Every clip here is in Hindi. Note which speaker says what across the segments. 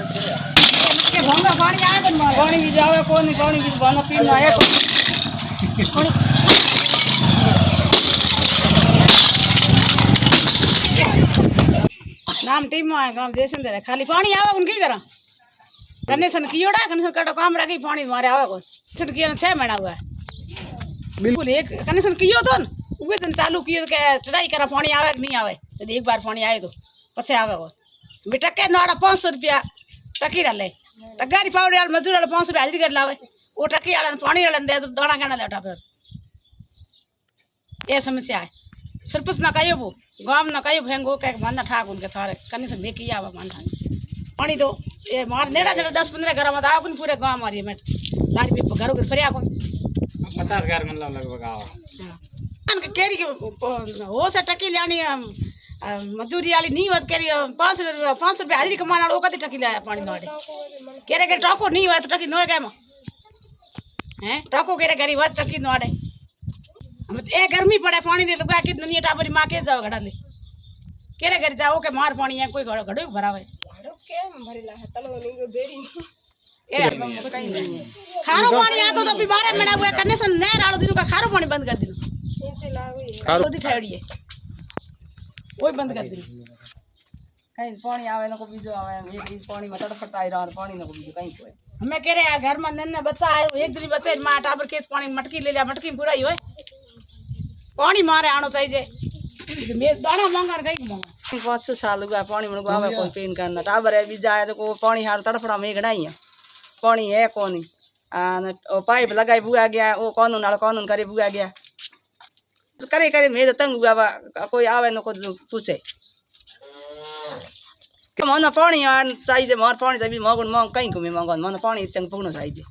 Speaker 1: के भंगा पानी आए तो मारे पानी भी जावे कोई नहीं पानी भी बना पीना है पानी नाम टीम में आए गांव जैसे दे खाली पानी आवे उनकी करा कनेक्शन कियोड़ा कनेक्शन कटो काम रखी पानी मारे आवे को कनेक्शन किया 6 महीना हुआ है बिल्कुल एक कनेक्शन कियो तो उगे दिन चालू कियो के ट्राई करा पानी आवे कि नहीं आवे यदि एक बार पानी आए तो पछे आवे को बेटके नाड़ा 500 रुपया टकी डाले तो गाड़ी पावड़े वाले मजदूर वाले 500 रुपया हाजिरी कर लावे वो टकी वाले पानी वाले दे तो दाना गाना लेटा फिर ये समस्या है सरपंच ना कहियो वो गांव ना कहियो भेंगो के मानना ठाक उनके थारे कनेक्शन बेकी आवा मानना पानी दो ये मार नेड़ा नेड़ा 10-15 घर में आवे पूरे गांव मारी में लारी पे घरों घर फरिया को
Speaker 2: 50 घर मतलब लगभग आओ
Speaker 1: हां केरी हो से टकी लानी मजदूरी वाली नहीं होत केरी 500 रुपया हाजिरी कमाना वो कति टकी लाया पानी नाडे केरे के टाको नहीं होत टकी नो के में हैं टाको केरे गरी होत टकी नाडे हम ए गर्मी पड़े पानी दे लुगा कि दुनिया टाबरी मां के जाओ घड़ा ले केरे घर जाओ के मार पानी है कोई घड़ो भरावे घड़ो के भरेला है तलो नहीं बेरी ए खारो पानी आता तो बीमार में ना हुए कनेक्शन नहीं राड़ो दिन का खारो पानी बंद कर दिन खारो दिखाड़ी है ओए बंद कर दी कहीं पानी आवे न को बीजो आवे एक पानी में तड़फटाई रहा पानी न को बीजो कहीं कोई हमें कह रहे घर में नन्ना बच्चा है एक जनी बच्चे मां टाबर के पानी मटकी ले लिया मटकी पूराई होए पानी मारे आनो चाहिए मैं दाना मांगा कहीं मांगा 5 साल हुआ पानी मन को आवे कोई पेन करना टाबर है बीजा है तो को पानी हार तड़फड़ा में गड़ाई है पानी है कोनी आ पाइप लगाई बुआ गया वो कानून करे बुआ गया करे करे मैं तो तंग हुआ कोई आवे न को पूछे मन पानी चाहिए मार पानी चाहिए मांग कहीं को मैं मांगो मन पानी तंग पुगना चाहिए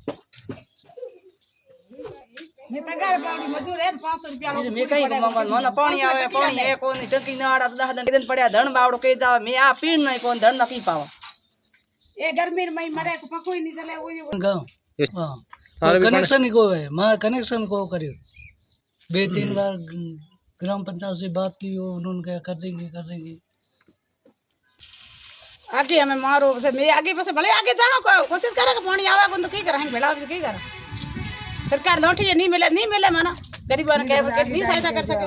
Speaker 1: मैं तगार पानी मजूर है 500 रुपया मैं कहीं को मांगो मन पानी आवे पानी है कोनी टंकी नाड़ा 10 दिन पड़या धन बावड़ो के जावे मैं आ पीण नहीं कोन धन नकी पावा ए गर्मी में मरे को पको ही नहीं चले वो गांव हां कनेक्शन ही को है मैं कनेक्शन को करियो 2-3 बार ग्राम पंचायत से बात की उन्होंने कहा कर देंगे आगे हमें मारो से मैं आगे बस भले आगे जानो कोशिश करा कि पानी आवे तो की करेंगे भेड़ा की करा सरकार लौटी नहीं मिले माना गरीबों के नहीं सहायता कर सके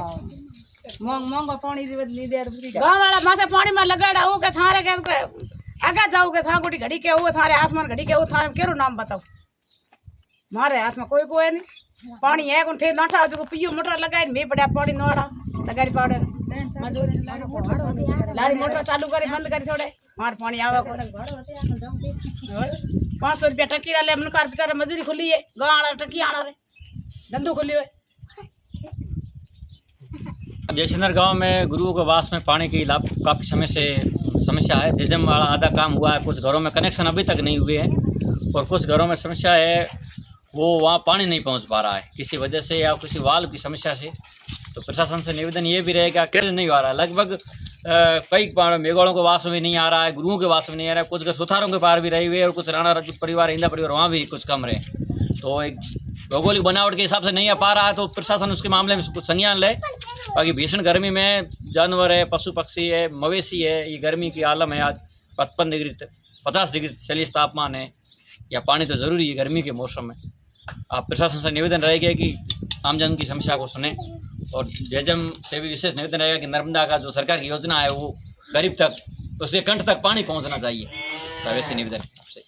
Speaker 1: मांग पानी नहीं दे गांव वाला माथे पानी में लगाड़ा हो के थारे के आगे जाओ के था गोटी घड़ी के हो थारे आसमान घड़ी के हो थारे केरो नाम बताओ मारे हाथ में कोई नहीं पानी है कौन थे नाठा जो पियो मोटर लगाई मैं बड़ा पानी नोड़ा सगारी पाउडर मजूर लारी मोटर चालू करे बंद करे छोड़े मार पानी आवे को 500 रुपया टकी वाले मन कार बेचारा मजूरी खुली है गांव वाला टकी आना रे धंधो खुली है
Speaker 2: जयसिंदर गांव में गुरुओं के वास में पानी की काफ़ी समय से समस्या है। जिजम वाला आधा काम हुआ है, कुछ घरों में कनेक्शन अभी तक नहीं हुए हैं और कुछ घरों में समस्या है वो वहाँ पानी नहीं पहुँच पा रहा है किसी वजह से या किसी वाल्व की समस्या से। तो प्रशासन से निवेदन ये भी रहेगा कि नहीं आ रहा है, लगभग कई मेघाड़ों के वास में नहीं आ रहा है, गुरुओं के वास में नहीं आ रहा है, कुछ सुथारों के पार भी रहे हुए और कुछ राणा राजपूत परिवार इंदा परिवार वहाँ भी कुछ कम रहे। तो एक भौगोलिक बनावट के हिसाब से नहीं आ पा रहा है तो प्रशासन उसके मामले में कुछ संज्ञान ले। बाकी भीषण गर्मी में जानवर है, पशु पक्षी है, मवेशी है, ये गर्मी की आलम है। आज 55 डिग्री 50 डिग्री सेल्सियस तापमान है, या पानी तो ज़रूरी है गर्मी के मौसम में। आप प्रशासन से निवेदन रहेगा कि आमजन की समस्या को सुने और जयजम से भी विशेष निवेदन रहेगा कि नर्मदा का जो सरकार की योजना है वो गरीब तक उसके कंठ तक पानी पहुंचना चाहिए। वैसे निवेदन आपसे।